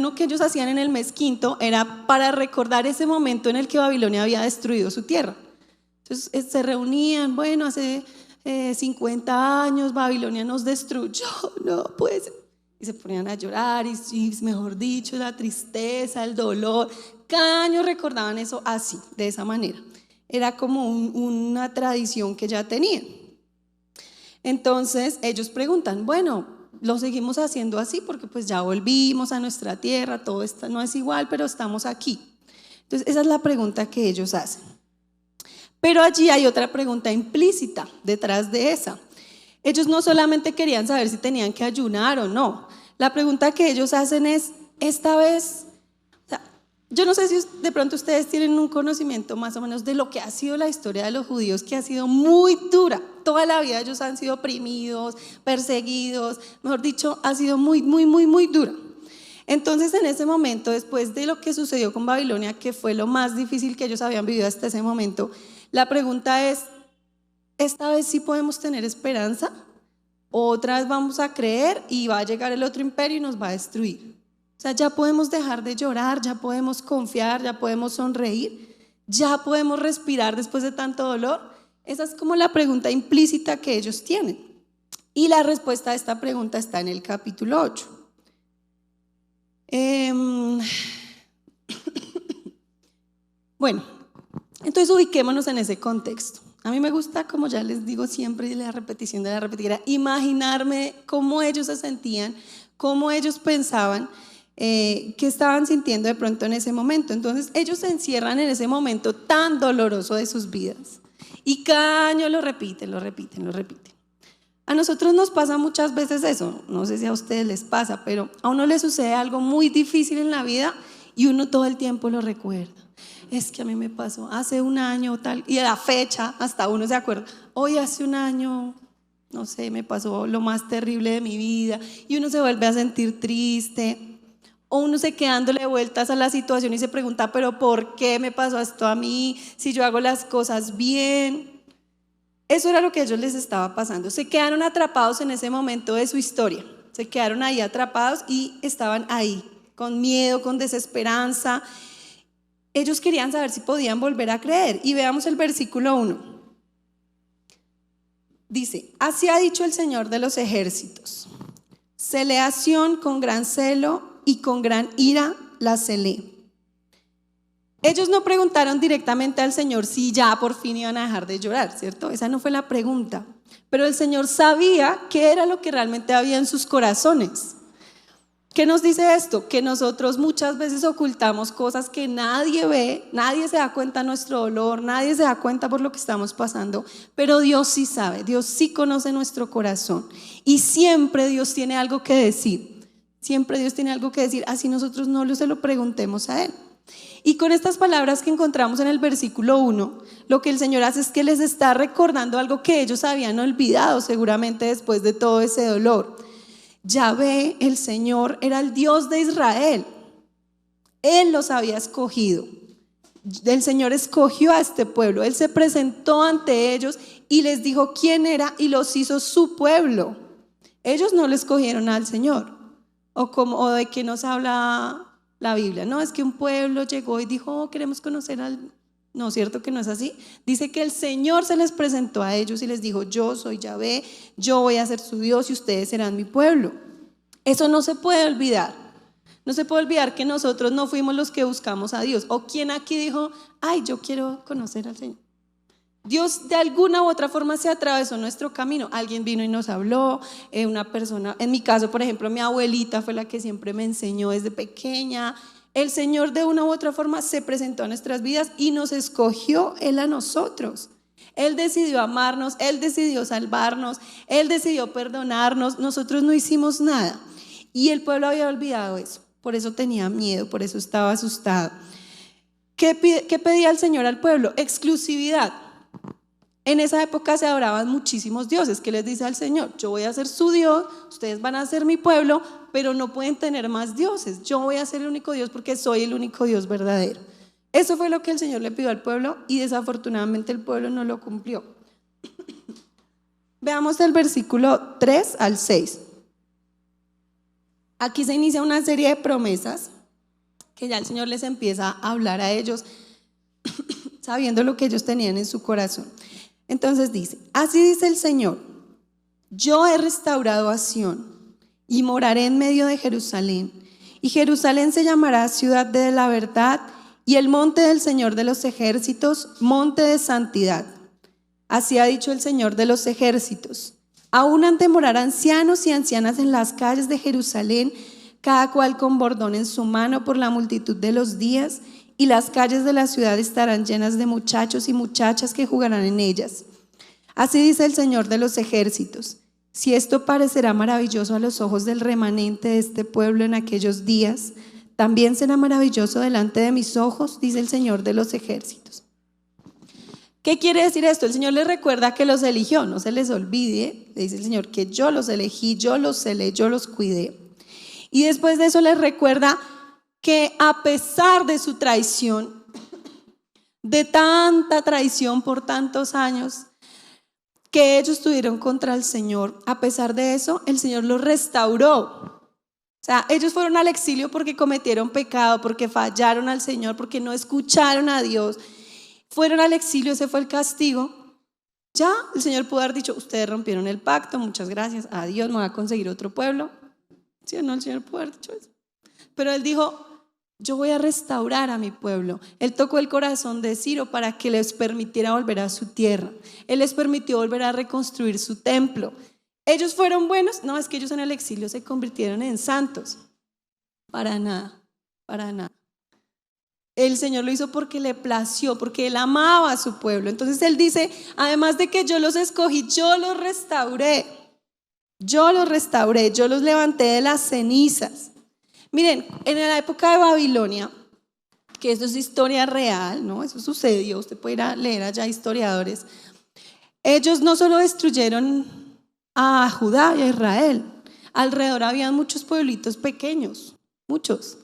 ayuno que ellos hacían en el mes quinto era para recordar ese momento en el que Babilonia había destruido su tierra. Entonces se reunían, bueno, hace 50 años Babilonia nos destruyó, no pues, y se ponían a llorar y mejor dicho, la tristeza, el dolor. Cada año recordaban eso así, de esa manera. Era como una tradición que ya tenían. Entonces ellos preguntan, bueno, lo seguimos haciendo así porque pues ya volvimos a nuestra tierra, todo esto no es igual, pero estamos aquí. Entonces esa es la pregunta que ellos hacen. Pero allí hay otra pregunta implícita detrás de esa. Ellos no solamente querían saber si tenían que ayunar o no. La pregunta que ellos hacen es, esta vez, o sea, yo no sé si de pronto ustedes tienen un conocimiento más o menos de lo que ha sido la historia de los judíos, que ha sido muy dura. Toda la vida ellos han sido oprimidos, perseguidos, mejor dicho, ha sido muy, muy, muy, muy dura. Entonces en ese momento, después de lo que sucedió con Babilonia, que fue lo más difícil que ellos habían vivido hasta ese momento, la pregunta es, ¿esta vez sí podemos tener esperanza? ¿Otra vez vamos a creer y va a llegar el otro imperio y nos va a destruir? O sea, ya podemos dejar de llorar, ya podemos confiar, ya podemos sonreír, ya podemos respirar después de tanto dolor. Esa es como la pregunta implícita que ellos tienen. Y la respuesta a esta pregunta está en el capítulo 8. Bueno, entonces ubiquémonos en ese contexto. A mí me gusta, como ya les digo siempre, la repetición de la repetidera, imaginarme cómo ellos se sentían, cómo ellos pensaban, qué estaban sintiendo de pronto en ese momento. Entonces ellos se encierran en ese momento tan doloroso de sus vidas y cada año lo repiten. A nosotros nos pasa muchas veces eso, no sé si a ustedes les pasa, pero a uno le sucede algo muy difícil en la vida y uno todo el tiempo lo recuerda. Es que a mí me pasó hace un año tal, y a la fecha hasta uno se acuerda, hoy hace un año, no sé, me pasó lo más terrible de mi vida, y uno se vuelve a sentir triste, o uno se queda dándole vueltas a la situación y se pregunta, pero ¿por qué me pasó esto a mí? Si yo hago las cosas bien. Eso era lo que a ellos les estaba pasando, se quedaron atrapados en ese momento de su historia, se quedaron ahí atrapados y estaban ahí, con miedo, con desesperanza. Ellos querían saber si podían volver a creer. Y veamos el versículo 1. Dice, así ha dicho el Señor de los ejércitos, celé a Sión con gran celo y con gran ira la celé. Ellos no preguntaron directamente al Señor si ya por fin iban a dejar de llorar, ¿cierto? Esa no fue la pregunta. Pero el Señor sabía qué era lo que realmente había en sus corazones. ¿Qué nos dice esto? Que nosotros muchas veces ocultamos cosas que nadie ve, nadie se da cuenta de nuestro dolor, nadie se da cuenta por lo que estamos pasando, pero Dios sí sabe, Dios sí conoce nuestro corazón y siempre Dios tiene algo que decir, siempre Dios tiene algo que decir, así nosotros no se lo preguntemos a Él. Y con estas palabras que encontramos en el versículo 1, lo que el Señor hace es que les está recordando algo que ellos habían olvidado seguramente después de todo ese dolor. Yahvé, el Señor, era el Dios de Israel. Él los había escogido. El Señor escogió a este pueblo. Él se presentó ante ellos y les dijo quién era y los hizo su pueblo. Ellos no le escogieron al Señor. O de qué nos habla la Biblia. No, es que un pueblo llegó y dijo, oh, queremos conocer al... No, cierto que no es así. Dice que el Señor se les presentó a ellos y les dijo, yo soy Yahvé, yo voy a ser su Dios y ustedes serán mi pueblo. Eso no se puede olvidar. No se puede olvidar que nosotros no fuimos los que buscamos a Dios. O quien aquí dijo, ay, yo quiero conocer al Señor. Dios de alguna u otra forma se atravesó nuestro camino. Alguien vino y nos habló, una persona, en mi caso, por ejemplo, mi abuelita fue la que siempre me enseñó desde pequeña. El Señor de una u otra forma se presentó a nuestras vidas y nos escogió Él a nosotros. Él decidió amarnos, Él decidió salvarnos, Él decidió perdonarnos. Nosotros no hicimos nada y el pueblo había olvidado eso. Por eso tenía miedo, por eso estaba asustado. ¿Qué pedía el Señor al pueblo? Exclusividad. En esa época se adoraban muchísimos dioses. ¿Qué les dice al Señor? Yo voy a ser su Dios, ustedes van a ser mi pueblo, pero no pueden tener más dioses. Yo voy a ser el único Dios porque soy el único Dios verdadero. Eso fue lo que el Señor le pidió al pueblo y desafortunadamente el pueblo no lo cumplió. Veamos del versículo 3 al 6. Aquí se inicia una serie de promesas que ya el Señor les empieza a hablar a ellos, sabiendo lo que ellos tenían en su corazón. Entonces dice, así dice el Señor, yo he restaurado a Sión y moraré en medio de Jerusalén, y Jerusalén se llamará ciudad de la verdad, y el monte del Señor de los ejércitos, monte de santidad. Así ha dicho el Señor de los ejércitos. Aún han de morar ancianos y ancianas en las calles de Jerusalén, cada cual con bordón en su mano por la multitud de los días, y las calles de la ciudad estarán llenas de muchachos y muchachas que jugarán en ellas. Así dice el Señor de los ejércitos. Si esto parecerá maravilloso a los ojos del remanente de este pueblo en aquellos días, también será maravilloso delante de mis ojos, dice el Señor de los ejércitos. ¿Qué quiere decir esto? El Señor les recuerda que los eligió, no se les olvide, le dice el Señor que yo los elegí, yo los celé, yo los cuidé. Y después de eso les recuerda que a pesar de su traición, de tanta traición por tantos años que ellos tuvieron contra el Señor, a pesar de eso, el Señor los restauró. O sea, ellos fueron al exilio porque cometieron pecado, porque fallaron al Señor, porque no escucharon a Dios. Fueron al exilio, ese fue el castigo. Ya el Señor pudo haber dicho, ustedes rompieron el pacto, muchas gracias, adiós, me voy a conseguir otro pueblo. ¿Sí o no? El Señor pudo haber dicho eso. Pero Él dijo, yo voy a restaurar a mi pueblo. Él tocó el corazón de Ciro para que les permitiera volver a su tierra. Él les permitió volver a reconstruir su templo. ¿Ellos fueron buenos? No, es que ellos en el exilio se convirtieron en santos. Para nada, para nada. El Señor lo hizo porque le plació, porque Él amaba a su pueblo. Entonces Él dice, además de que yo los escogí, yo los restauré. Yo los levanté de las cenizas. Miren, en la época de Babilonia, que eso es historia real, ¿no? Eso sucedió, usted puede ir a leer allá historiadores. Ellos no solo destruyeron a Judá y a Israel, alrededor había muchos pueblitos pequeños, muchos.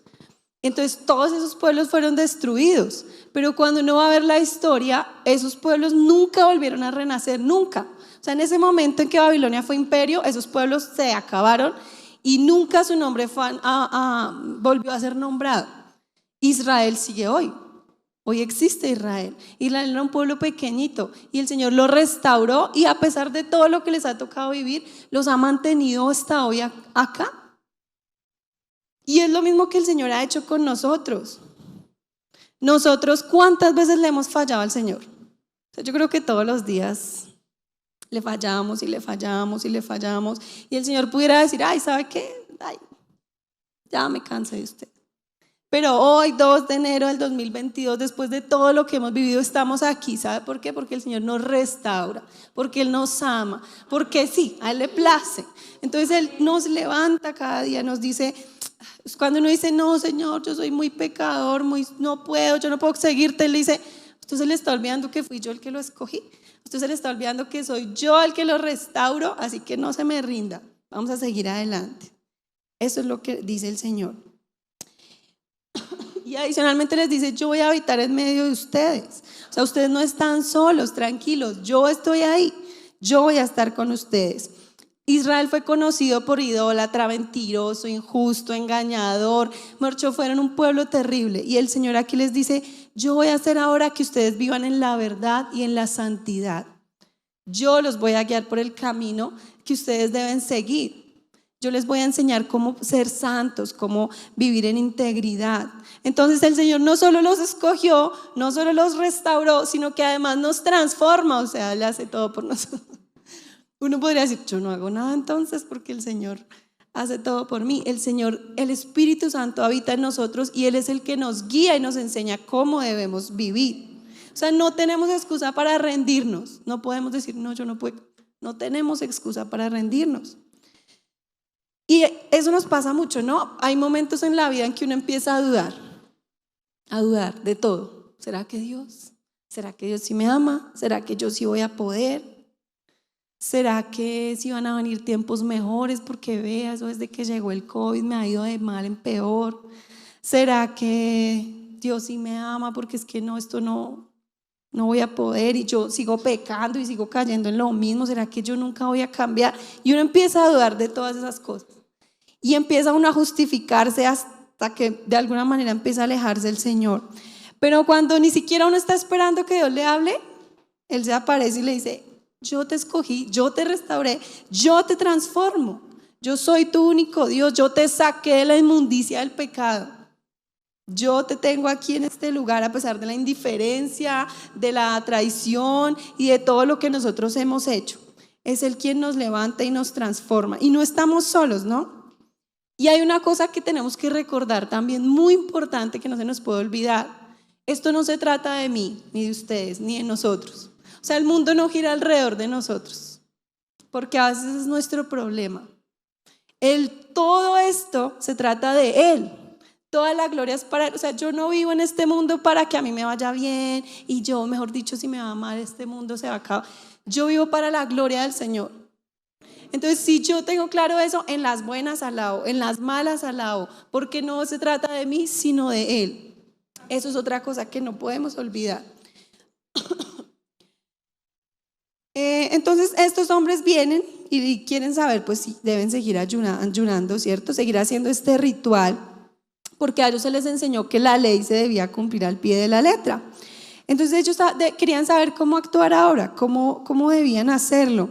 Entonces todos esos pueblos fueron destruidos, pero cuando uno va a ver la historia, esos pueblos nunca volvieron a renacer, nunca. O sea, en ese momento en que Babilonia fue imperio, esos pueblos se acabaron y nunca su nombre volvió a ser nombrado. Israel sigue hoy. Hoy existe Israel. Israel era un pueblo pequeñito y el Señor lo restauró, y a pesar de todo lo que les ha tocado vivir, los ha mantenido hasta hoy acá. Y es lo mismo que el Señor ha hecho con nosotros. Nosotros, ¿cuántas veces le hemos fallado al Señor? O sea, yo creo que todos los días le fallamos y le fallamos y le fallamos. Y el Señor pudiera decir, ay, ¿sabe qué? Ay, ya me cansé de usted. Pero hoy, 2 de enero del 2022, después de todo lo que hemos vivido, estamos aquí. ¿Sabe por qué? Porque el Señor nos restaura, porque Él nos ama, porque sí, a Él le place. Entonces Él nos levanta cada día, nos dice, cuando uno dice, no, Señor, yo soy muy pecador, no puedo, yo no puedo seguirte, Él le dice, usted se le está olvidando que fui yo el que lo escogí, usted se le está olvidando que soy yo el que lo restauro, así que no se me rinda, vamos a seguir adelante. Eso es lo que dice el Señor. Y adicionalmente les dice, yo voy a habitar en medio de ustedes. O sea, ustedes no están solos, tranquilos, yo estoy ahí, yo voy a estar con ustedes. Israel fue conocido por idólatra, mentiroso, injusto, engañador. Marchó, fueron un pueblo terrible. Y el Señor aquí les dice, yo voy a hacer ahora que ustedes vivan en la verdad y en la santidad. Yo los voy a guiar por el camino que ustedes deben seguir. Yo les voy a enseñar cómo ser santos, cómo vivir en integridad. Entonces el Señor no solo los escogió, no solo los restauró, sino que además nos transforma, o sea, Él hace todo por nosotros. Uno podría decir, yo no hago nada entonces porque el Señor hace todo por mí. El Señor, el Espíritu Santo habita en nosotros y Él es el que nos guía y nos enseña cómo debemos vivir. O sea, no tenemos excusa para rendirnos. No podemos decir, no, yo no puedo. No tenemos excusa para rendirnos. Y eso nos pasa mucho, ¿no? Hay momentos en la vida en que uno empieza a dudar de todo. ¿Será que Dios sí me ama? ¿Será que yo sí voy a poder? ¿Será que sí van a venir tiempos mejores? Porque vea, eso desde que llegó el COVID me ha ido de mal en peor. ¿Será que Dios sí me ama? Porque es que no, esto no voy a poder y yo sigo pecando y sigo cayendo en lo mismo. ¿Será que yo nunca voy a cambiar? Y uno empieza a dudar de todas esas cosas y empieza uno a justificarse hasta que de alguna manera empieza a alejarse del Señor. Pero cuando ni siquiera uno está esperando que Dios le hable, Él se aparece y le dice: yo te escogí, yo te restauré, yo te transformo, yo soy tu único Dios, yo te saqué de la inmundicia del pecado. Yo te tengo aquí en este lugar a pesar de la indiferencia, de la traición y de todo lo que nosotros hemos hecho. Es Él quien nos levanta y nos transforma. Y no estamos solos, ¿no? Y hay una cosa que tenemos que recordar también, muy importante, que no se nos puede olvidar. Esto no se trata de mí, ni de ustedes, ni de nosotros. O sea, el mundo no gira alrededor de nosotros, porque a veces es nuestro problema. Todo esto se trata de Él. Toda la gloria es para Él. O sea, yo no vivo en este mundo para que a mí me vaya bien y yo, mejor dicho, si me va mal, este mundo se va a acabar. Yo vivo para la gloria del Señor. Entonces, si yo tengo claro eso, en las buenas alabo, en las malas alabo, porque no se trata de mí, sino de Él. Eso es otra cosa que no podemos olvidar. Entonces, estos hombres vienen y quieren saber, pues si deben seguir ayunando, ¿cierto? Seguir haciendo este ritual, porque a ellos se les enseñó que la ley se debía cumplir al pie de la letra. Entonces ellos querían saber cómo actuar ahora, cómo debían hacerlo.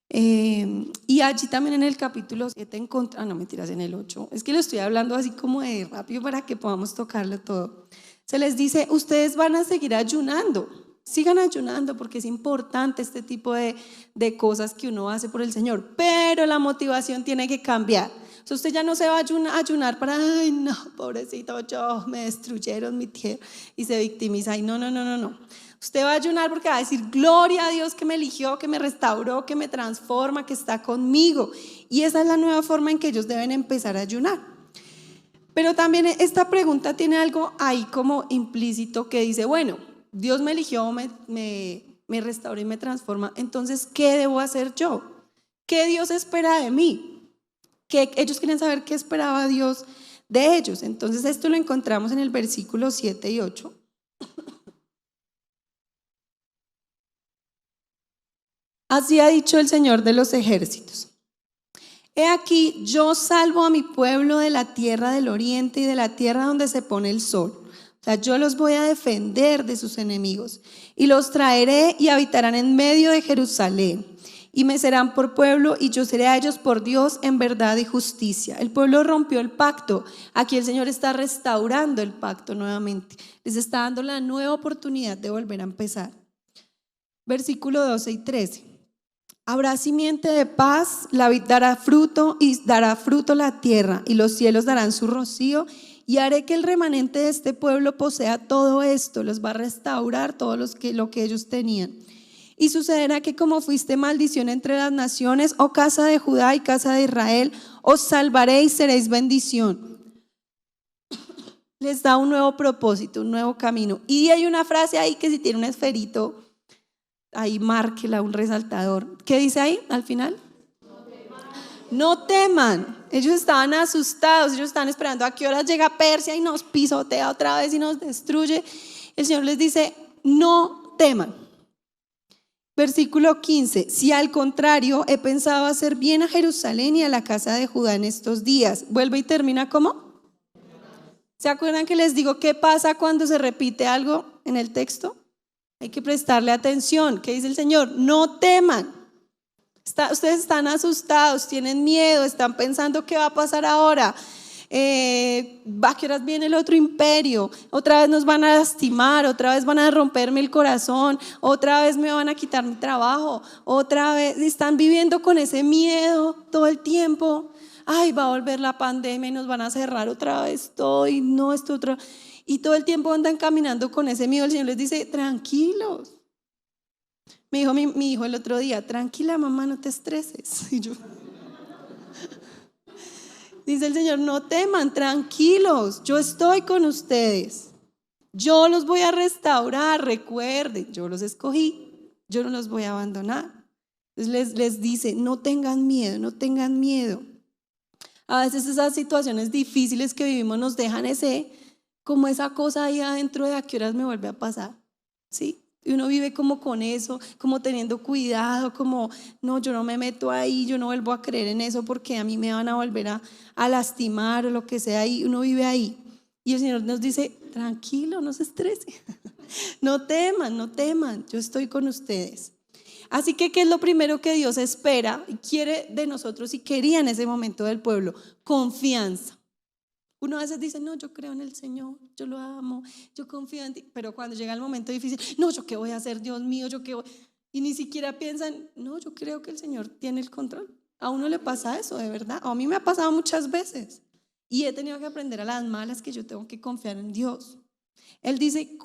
Y allí también en el capítulo 7 no mentiras, en el 8, es que lo estoy hablando así como de rápido para que podamos tocarlo todo. Se les dice: ustedes van a seguir ayunando, sigan ayunando, porque es importante este tipo de cosas que uno hace por el Señor, pero la motivación tiene que cambiar. O sea, usted ya no se va a ayunar para: ay no, pobrecito yo, me destruyeron mi tierra, y se victimiza. Y no. Usted va a ayunar porque va a decir: gloria a Dios que me eligió, que me restauró, que me transforma, que está conmigo. Y esa es la nueva forma en que ellos deben empezar a ayunar. Pero también esta pregunta tiene algo ahí como implícito que dice: bueno, Dios me eligió, me restauró y me transforma. Entonces, ¿qué debo hacer yo? ¿Qué Dios espera de mí? Que ellos querían saber qué esperaba Dios de ellos. Entonces esto lo encontramos en el versículo 7 y 8. Así ha dicho el Señor de los ejércitos: he aquí, yo salvo a mi pueblo de la tierra del oriente y de la tierra donde se pone el sol. O sea, yo los voy a defender de sus enemigos y los traeré y habitarán en medio de Jerusalén. Y me serán por pueblo y yo seré a ellos por Dios en verdad y justicia. El pueblo rompió el pacto. Aquí el Señor está restaurando el pacto nuevamente. Les está dando la nueva oportunidad de volver a empezar. Versículo 12 y 13. Habrá simiente de paz, la vid dará fruto y dará fruto la tierra, y los cielos darán su rocío, y haré que el remanente de este pueblo posea todo esto. Los va a restaurar todo lo que ellos tenían. Y sucederá que como fuiste maldición entre las naciones, oh casa de Judá y casa de Israel, os salvaré y seréis bendición. Les da un nuevo propósito, un nuevo camino. Y hay una frase ahí que si tiene un esferito, ahí márquela, un resaltador. ¿Qué dice ahí al final? No teman. Ellos estaban asustados, ellos estaban esperando a qué hora llega Persia y nos pisotea otra vez y nos destruye. El Señor les dice: no teman. Versículo 15. Si al contrario he pensado hacer bien a Jerusalén y a la casa de Judá en estos días. Vuelve y termina ¿cómo? ¿Se acuerdan que les digo qué pasa cuando se repite algo en el texto? Hay que prestarle atención. ¿Qué dice el Señor? No teman. Ustedes están asustados, tienen miedo, están pensando qué va a pasar ahora. ¿A qué horas viene el otro imperio? Otra vez nos van a lastimar, otra vez van a romperme el corazón, otra vez me van a quitar mi trabajo, otra vez están viviendo con ese miedo todo el tiempo. Ay, va a volver la pandemia y nos van a cerrar otra vez todo y no esto otro. Y todo el tiempo andan caminando con ese miedo. El Señor les dice: tranquilos. Me dijo mi hijo el otro día: tranquila mamá, no te estreses. Y yo... Dice el Señor: no teman, tranquilos, yo estoy con ustedes, yo los voy a restaurar, recuerden, yo los escogí, yo no los voy a abandonar. Entonces les dice: no tengan miedo, no tengan miedo. A veces esas situaciones difíciles que vivimos nos dejan como esa cosa ahí adentro de a qué horas me vuelve a pasar, ¿sí? Y uno vive como con eso, como teniendo cuidado, como no, yo no me meto ahí, yo no vuelvo a creer en eso porque a mí me van a volver a lastimar o lo que sea, y uno vive ahí. Y el Señor nos dice, tranquilo, no se estrese, no teman, no teman, yo estoy con ustedes. Así que, ¿qué es lo primero que Dios espera y quiere de nosotros y quería en ese momento del pueblo? Confianza. Uno a veces dice, no, yo creo en el Señor, yo lo amo, yo confío en ti. Pero cuando llega el momento difícil, no, ¿yo qué voy a hacer, Dios mío? ¿Yo qué voy? Y ni siquiera piensan, no, yo creo que el Señor tiene el control. A uno le pasa eso, de verdad. A mí me ha pasado muchas veces. Y he tenido que aprender a las malas que yo tengo que confiar en Dios. Él dice,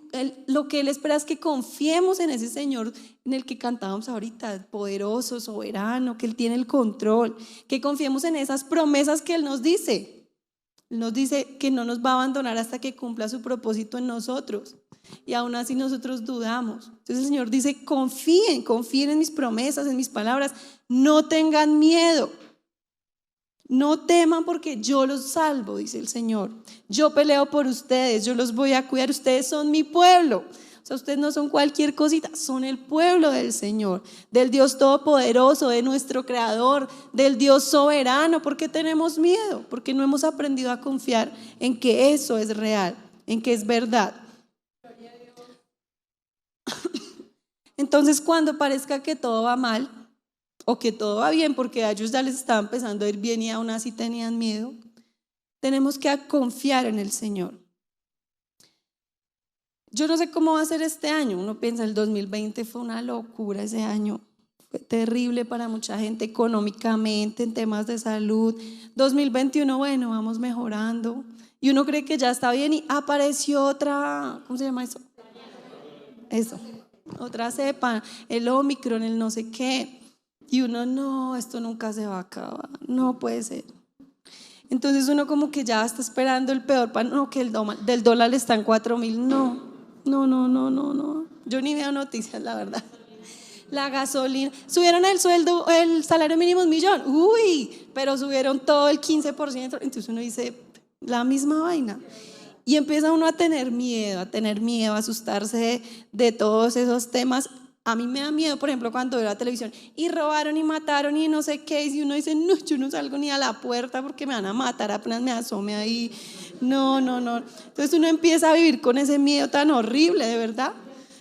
lo que Él espera es que confiemos en ese Señor en el que cantábamos ahorita, poderoso, soberano, que Él tiene el control, que confiemos en esas promesas que Él nos dice. Nos dice que no nos va a abandonar hasta que cumpla su propósito en nosotros. Y aún así nosotros dudamos. Entonces el Señor dice, confíen en mis promesas, en mis palabras. No tengan miedo. No teman porque yo los salvo, dice el Señor. Yo peleo por ustedes, yo los voy a cuidar. Ustedes son mi pueblo. O sea, ustedes no son cualquier cosita, son el pueblo del Señor, del Dios todopoderoso, de nuestro Creador, del Dios soberano. ¿Por qué tenemos miedo? Porque no hemos aprendido a confiar en que eso es real, en que es verdad. Entonces, cuando parezca que todo va mal o que todo va bien, porque a ellos ya les estaba empezando a ir bien y aún así tenían miedo, tenemos que confiar en el Señor. Yo no sé cómo va a ser este año. Uno piensa, el 2020 fue una locura ese año. Fue terrible para mucha gente económicamente, en temas de salud. 2021, bueno, vamos mejorando. Y uno cree que ya está bien y apareció otra, ¿cómo se llama eso? Eso, otra cepa, el Omicron, el no sé qué. Y uno, no, esto nunca se va a acabar, no puede ser. Entonces uno como que ya está esperando el peor, no, que el del dólar está en 4,000, no. Yo ni veo noticias, la verdad. La gasolina, subieron el sueldo, el salario mínimo es 1,000,000, uy, pero subieron todo el 15%. Entonces uno dice, la misma vaina. Y empieza uno a tener miedo, a asustarse de todos esos temas. A mí me da miedo, por ejemplo, cuando veo la televisión y robaron y mataron y no sé qué, y uno dice, no, yo no salgo ni a la puerta porque me van a matar apenas me asome ahí. No. Entonces uno empieza a vivir con ese miedo tan horrible, de verdad.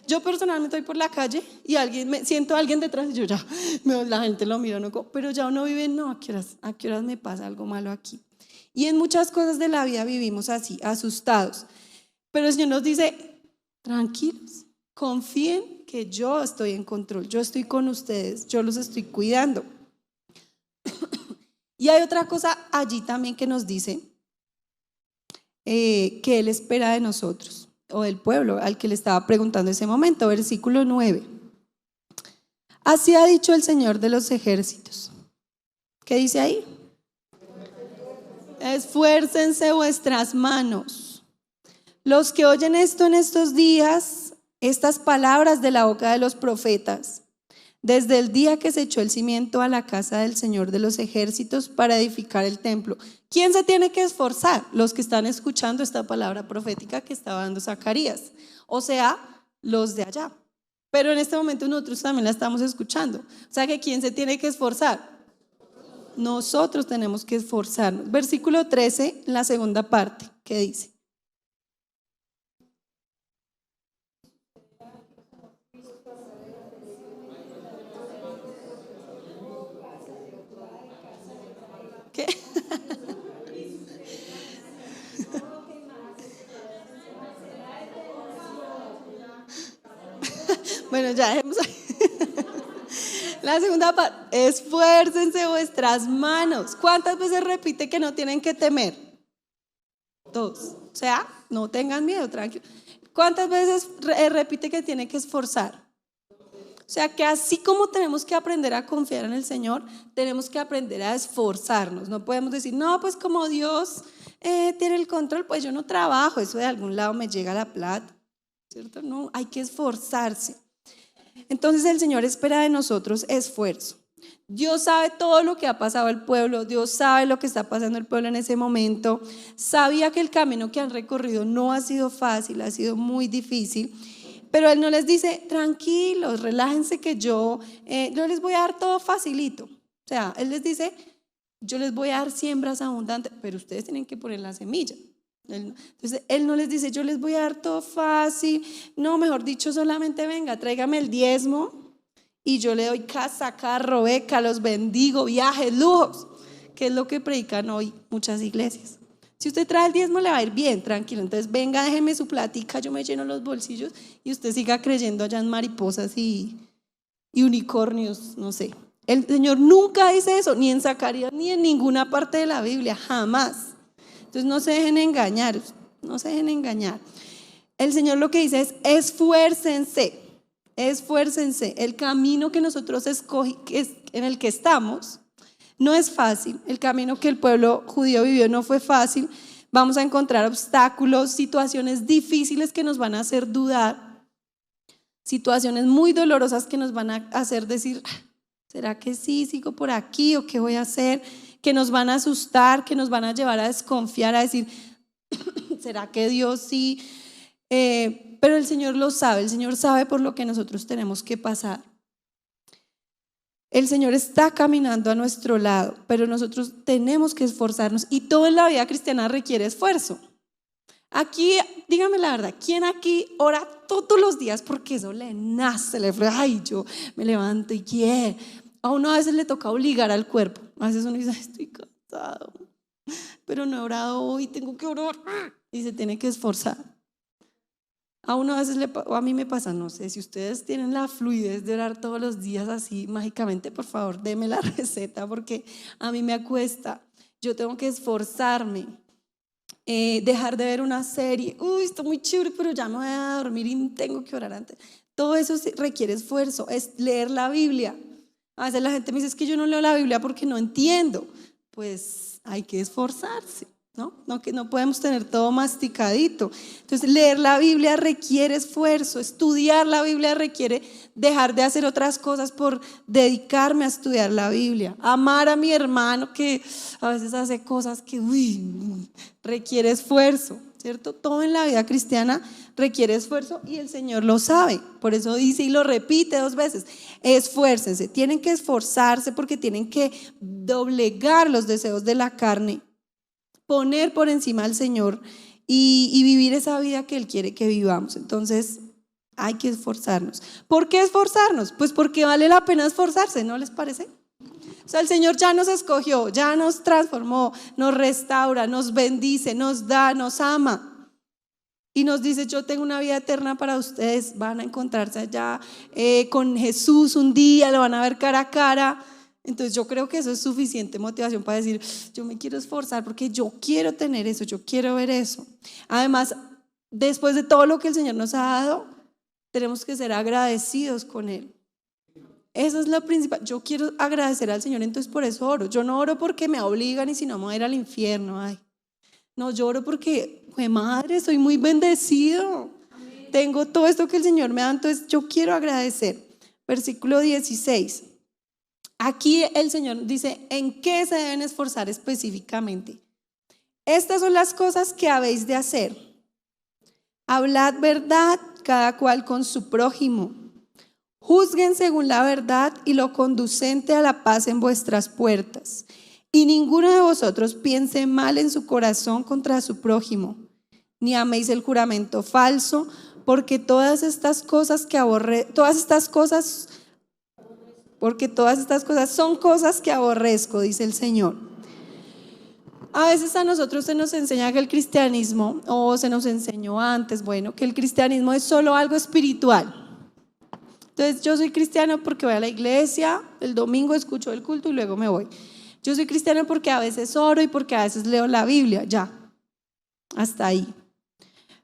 Yo personalmente voy por la calle y siento a alguien detrás y yo ya, la gente lo mira, no, pero ya uno vive, no, ¿a qué horas me pasa algo malo aquí? Y en muchas cosas de la vida vivimos así, asustados. Pero el Señor nos dice, tranquilos, confíen que yo estoy en control, yo estoy con ustedes, yo los estoy cuidando. Y hay otra cosa allí también que nos dice que Él espera de nosotros, o del pueblo al que le estaba preguntando en ese momento, versículo 9. Así ha dicho el Señor de los ejércitos. ¿Qué dice ahí? Esfuércense vuestras manos. Los que oyen esto en estos días, estas palabras de la boca de los profetas, desde el día que se echó el cimiento a la casa del Señor de los ejércitos para edificar el templo. ¿Quién se tiene que esforzar? Los que están escuchando esta palabra profética que estaba dando Zacarías, o sea, los de allá. Pero en este momento nosotros también la estamos escuchando. O sea que ¿quién se tiene que esforzar? Nosotros tenemos que esforzarnos. Versículo 13, la segunda parte, ¿qué dice? ¿Qué? Bueno, ya dejemos ahí. La segunda parte, esfuércense vuestras manos. ¿Cuántas veces repite que no tienen que temer? 2. O sea, no tengan miedo, tranquilo. ¿Cuántas veces repite que tiene que esforzar? O sea, que así como tenemos que aprender a confiar en el Señor, tenemos que aprender a esforzarnos. No podemos decir, no, pues como Dios tiene el control, pues yo no trabajo, eso de algún lado me llega la plata, ¿cierto? No, hay que esforzarse. Entonces el Señor espera de nosotros esfuerzo. Dios sabe todo lo que ha pasado al pueblo, Dios sabe lo que está pasando el pueblo en ese momento, sabía que el camino que han recorrido no ha sido fácil, ha sido muy difícil, Pero Él no les dice, tranquilos, relájense que yo les voy a dar todo facilito. O sea, Él les dice, yo les voy a dar siembras abundantes, pero ustedes tienen que poner la semilla. Entonces Él no les dice, yo les voy a dar todo fácil. No, mejor dicho, solamente venga, tráigame el diezmo y yo le doy casa, carro, beca, los bendigo, viajes, lujos, que es lo que predican hoy muchas iglesias. Si usted trae el diezmo le va a ir bien, tranquilo. Entonces venga, déjeme su platica, yo me lleno los bolsillos y usted siga creyendo allá en mariposas y unicornios, no sé. El Señor nunca dice eso, ni en Zacarías ni en ninguna parte de la Biblia, jamás. Entonces no se dejen engañar, no se dejen engañar. El Señor lo que dice es esfuércense, esfuércense. El camino que nosotros escogimos, en el que estamos, no es fácil. El camino que el pueblo judío vivió no fue fácil. Vamos a encontrar obstáculos, situaciones difíciles que nos van a hacer dudar, situaciones muy dolorosas que nos van a hacer decir, ¿será que sí, sigo por aquí o qué voy a hacer? Que nos van a asustar, que nos van a llevar a desconfiar, a decir, ¿será que Dios sí? Pero el Señor lo sabe, el Señor sabe por lo que nosotros tenemos que pasar. El Señor está caminando a nuestro lado, pero nosotros tenemos que esforzarnos y todo en la vida cristiana requiere esfuerzo. Aquí, dígame la verdad, ¿quién aquí ora todos los días porque eso le nace, ay, yo me levanto y quiero? A uno a veces le toca obligar al cuerpo, a veces uno dice, estoy cansado, pero no he orado hoy, tengo que orar y se tiene que esforzar. A uno a veces o a mí me pasa, no sé, si ustedes tienen la fluidez de orar todos los días así mágicamente, por favor, denme la receta porque a mí me acuesta, yo tengo que esforzarme, dejar de ver una serie, está muy chévere, pero ya me voy a dormir y tengo que orar antes. Todo eso requiere esfuerzo, es leer la Biblia. A veces la gente me dice, es que yo no leo la Biblia porque no entiendo. Pues hay que esforzarse. No, que no podemos tener todo masticadito. Entonces leer la Biblia requiere esfuerzo, estudiar la Biblia requiere dejar de hacer otras cosas por dedicarme a estudiar la Biblia, amar a mi hermano que a veces hace cosas que requiere esfuerzo, ¿cierto? Todo en la vida cristiana requiere esfuerzo y el Señor lo sabe, por eso dice y lo repite 2 veces, esfuércense, tienen que esforzarse porque tienen que doblegar los deseos de la carne, poner por encima al Señor y vivir esa vida que Él quiere que vivamos. Entonces hay que esforzarnos. ¿Por qué esforzarnos? Pues porque vale la pena esforzarse, ¿no les parece? O sea, el Señor ya nos escogió, ya nos transformó, nos restaura, nos bendice, nos da, nos ama y nos dice, yo tengo una vida eterna para ustedes, van a encontrarse allá con Jesús un día, lo van a ver cara a cara. Entonces yo creo que eso es suficiente motivación para decir, yo me quiero esforzar porque yo quiero tener eso, yo quiero ver eso. Además, después de todo lo que el Señor nos ha dado, tenemos que ser agradecidos con Él. Eso es lo principal. Yo quiero agradecer al Señor, entonces por eso oro. Yo no oro porque me obligan y si no me voy a ir al infierno. Ay. No, yo oro porque, madre, soy muy bendecido. Amén. Tengo todo esto que el Señor me da, entonces yo quiero agradecer. Versículo 16. Aquí el Señor dice, ¿en qué se deben esforzar específicamente? Estas son las cosas que habéis de hacer. Hablad verdad, cada cual con su prójimo. Juzguen según la verdad y lo conducente a la paz en vuestras puertas. Y ninguno de vosotros piense mal en su corazón contra su prójimo, ni améis el juramento falso, porque todas estas cosas son cosas que aborrezco, dice el Señor. A veces a nosotros se nos enseña que el cristianismo, o se nos enseñó antes, que el cristianismo es solo algo espiritual. Entonces yo soy cristiano porque voy a la iglesia, el domingo escucho el culto y luego me voy. Yo soy cristiano porque a veces oro y porque a veces leo la Biblia, ya, hasta ahí.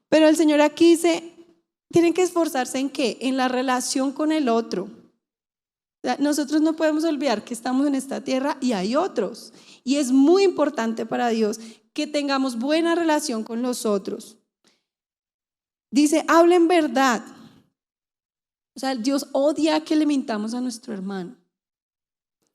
Pero el Señor aquí dice, tienen que esforzarse ¿en qué? En la relación con el otro. Nosotros no podemos olvidar que estamos en esta tierra y hay otros. Y es muy importante para Dios que tengamos buena relación con los otros. Dice, hablen verdad. O sea, Dios odia que le mintamos a nuestro hermano.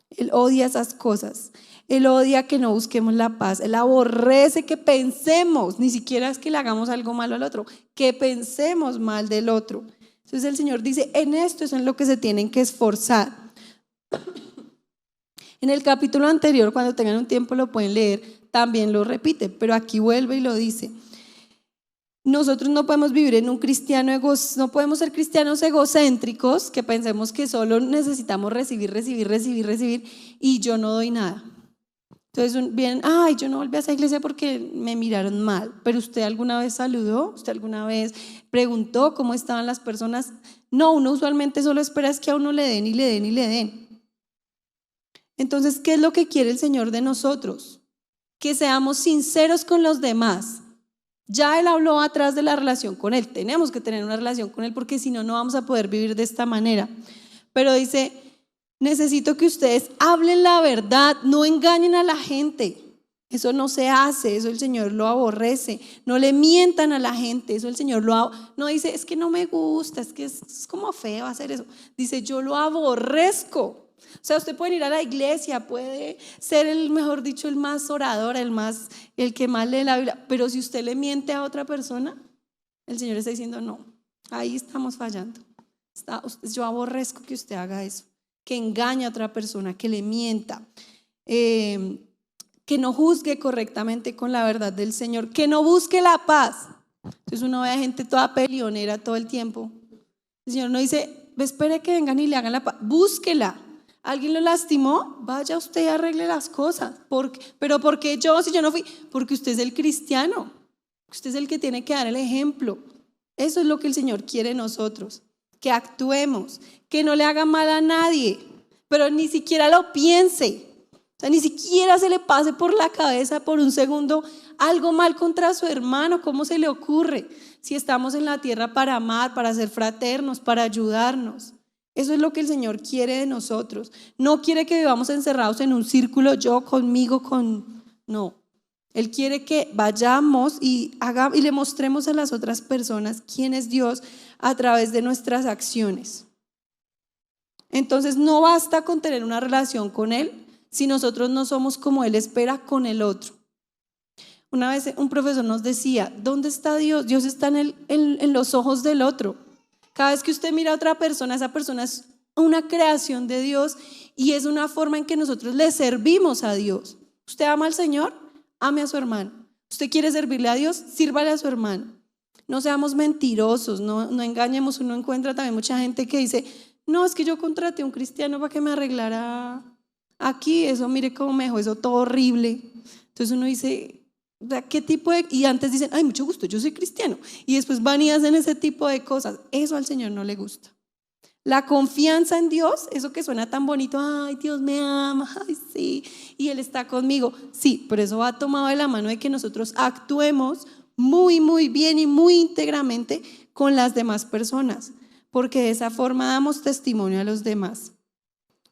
Él odia esas cosas. Él odia que no busquemos la paz. Él aborrece que pensemos, ni siquiera es que le hagamos algo malo al otro, que pensemos mal del otro. Entonces el Señor dice, en esto es en lo que se tienen que esforzar. En el capítulo anterior, cuando tengan un tiempo lo pueden leer, también lo repite, pero aquí vuelve y lo dice. Nosotros no podemos vivir en un no podemos ser cristianos egocéntricos que pensemos que solo necesitamos recibir y yo no doy nada. Entonces vienen, ay, yo no volví a esa iglesia porque me miraron mal. Pero ¿usted alguna vez saludó? ¿Usted alguna vez preguntó cómo estaban las personas? No, uno usualmente solo espera es que a uno le den y le den y le den. Entonces, ¿qué es lo que quiere el Señor de nosotros? Que seamos sinceros con los demás. Ya Él habló atrás de la relación con Él. Tenemos que tener una relación con Él porque si no, no vamos a poder vivir de esta manera. Pero dice, necesito que ustedes hablen la verdad, no engañen a la gente. Eso no se hace, eso el Señor lo aborrece. No le mientan a la gente, eso el Señor no dice, es que no me gusta, es que es como feo hacer eso. Dice, yo lo aborrezco. O sea, usted puede ir a la iglesia, puede ser mejor dicho, el más orador, el que más lee la Biblia, pero si usted le miente a otra persona, el Señor está diciendo, no, ahí estamos fallando. Yo aborrezco que usted haga eso, que engañe a otra persona, que le mienta, que no juzgue correctamente con la verdad del Señor, que no busque la paz. Entonces uno ve a gente toda peleonera todo el tiempo. El Señor no dice, espere que vengan y le hagan la paz, búsquela. ¿Alguien lo lastimó? Vaya usted y arregle las cosas. ¿Pero por qué yo, si yo no fui? Porque usted es el cristiano. Usted es el que tiene que dar el ejemplo. Eso es lo que el Señor quiere de nosotros. Que actuemos, que no le haga mal a nadie, pero ni siquiera lo piense. O sea, ni siquiera se le pase por la cabeza por un segundo algo mal contra su hermano. ¿Cómo se le ocurre? Si estamos en la tierra para amar, para ser fraternos, para ayudarnos. Eso es lo que el Señor quiere de nosotros. No quiere que vivamos encerrados en un círculo, yo conmigo, no. Él quiere que vayamos y le mostremos a las otras personas quién es Dios a través de nuestras acciones. Entonces no basta con tener una relación con Él si nosotros no somos como Él espera con el otro. Una vez un profesor nos decía, ¿dónde está Dios? Dios está en los ojos del otro. Cada vez que usted mira a otra persona, esa persona es una creación de Dios y es una forma en que nosotros le servimos a Dios. ¿Usted ama al Señor? Ame a su hermano. ¿Usted quiere servirle a Dios? Sírvale a su hermano. No seamos mentirosos, no engañemos. Uno encuentra también mucha gente que dice, no, es que yo contraté a un cristiano para que me arreglara aquí, eso mire cómo me dejó eso todo horrible. Entonces uno dice, ¿qué tipo de...? Y antes dicen, ay, mucho gusto, yo soy cristiano. Y después van y hacen ese tipo de cosas. Eso al Señor no le gusta. La confianza en Dios, eso que suena tan bonito, ay, Dios me ama, ay, sí, y Él está conmigo. Sí, pero eso va tomado de la mano de que nosotros actuemos muy, muy bien y muy íntegramente con las demás personas, porque de esa forma damos testimonio a los demás.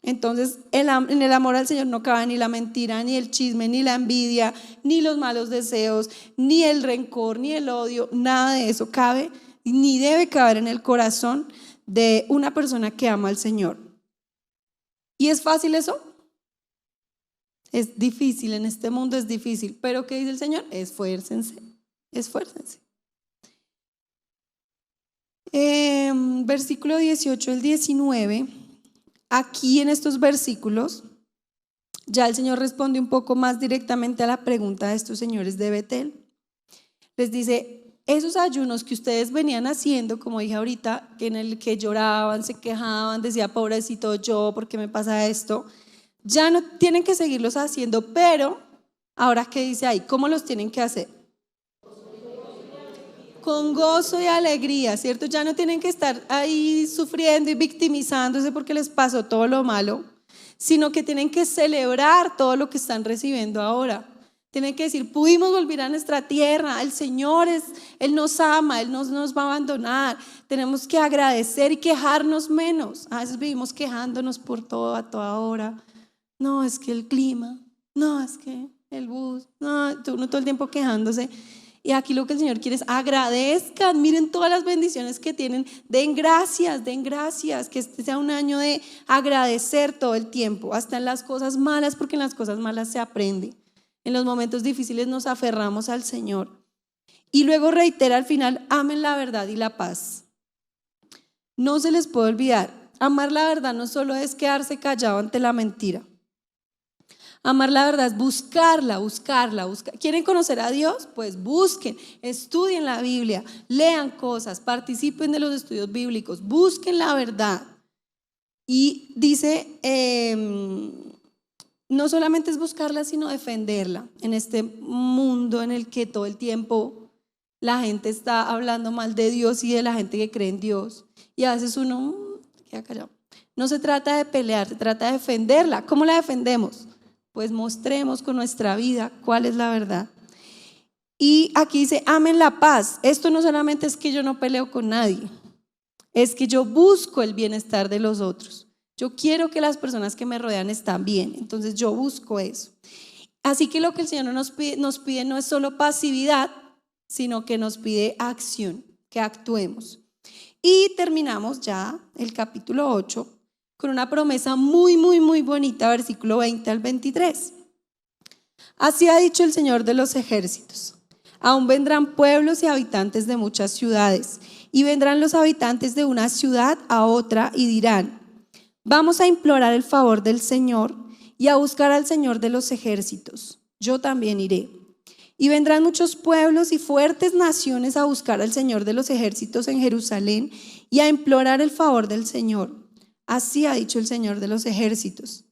Entonces, en el amor al Señor no cabe ni la mentira, ni el chisme, ni la envidia, ni los malos deseos, ni el rencor, ni el odio, nada de eso cabe, ni debe caber en el corazón de una persona que ama al Señor. ¿Y es fácil eso? Es difícil, en este mundo es difícil, pero ¿qué dice el Señor? Esfuércense, esfuércense. Versículo 18 al 19. Aquí en estos versículos ya el Señor responde un poco más directamente a la pregunta de estos señores de Betel. Les dice, esos ayunos que ustedes venían haciendo, como dije ahorita, en el que lloraban, se quejaban, decía, pobrecito yo, ¿por qué me pasa esto? Ya no tienen que seguirlos haciendo, pero ahora ¿qué dice ahí? ¿Cómo los tienen que hacer? Con gozo y alegría, ¿cierto? Ya no tienen que estar ahí sufriendo y victimizándose porque les pasó todo lo malo, sino que tienen que celebrar todo lo que están recibiendo ahora. Tienen que decir, pudimos volver a nuestra tierra, el Señor Él nos ama, Él no nos va a abandonar. Tenemos que agradecer y quejarnos menos. A veces vivimos quejándonos por todo, a toda hora. No, es que el clima, no, es que el bus, no, uno todo el tiempo quejándose. Y aquí lo que el Señor quiere es agradezcan, miren todas las bendiciones que tienen, den gracias, que este sea un año de agradecer todo el tiempo, hasta en las cosas malas, porque en las cosas malas se aprende. En los momentos difíciles nos aferramos al Señor. Y luego reitera al final, amen la verdad y la paz. No se les puede olvidar. Amar la verdad no solo es quedarse callado ante la mentira. Amar la verdad es buscarla. ¿Quieren conocer a Dios? Pues busquen, estudien la Biblia, lean cosas, participen de los estudios bíblicos, busquen la verdad. Y dice, no solamente es buscarla, sino defenderla en este mundo en el que todo el tiempo la gente está hablando mal de Dios y de la gente que cree en Dios. Y a veces uno queda callado. No se trata de pelear, se trata de defenderla. ¿Cómo la defendemos? Pues mostremos con nuestra vida cuál es la verdad. Y aquí dice, amen la paz. Esto no solamente es que yo no peleo con nadie, es que yo busco el bienestar de los otros. Yo quiero que las personas que me rodean estén bien, entonces yo busco eso. Así que lo que el Señor nos pide no es solo pasividad, sino que nos pide acción, que actuemos. Y terminamos ya el capítulo 8 con una promesa muy, muy, muy bonita, versículo 20 al 23. Así ha dicho el Señor de los ejércitos: aún vendrán pueblos y habitantes de muchas ciudades, y vendrán los habitantes de una ciudad a otra y dirán: vamos a implorar el favor del Señor y a buscar al Señor de los ejércitos. Yo también iré. Y vendrán muchos pueblos y fuertes naciones a buscar al Señor de los ejércitos en Jerusalén y a implorar el favor del Señor. Así ha dicho el Señor de los ejércitos: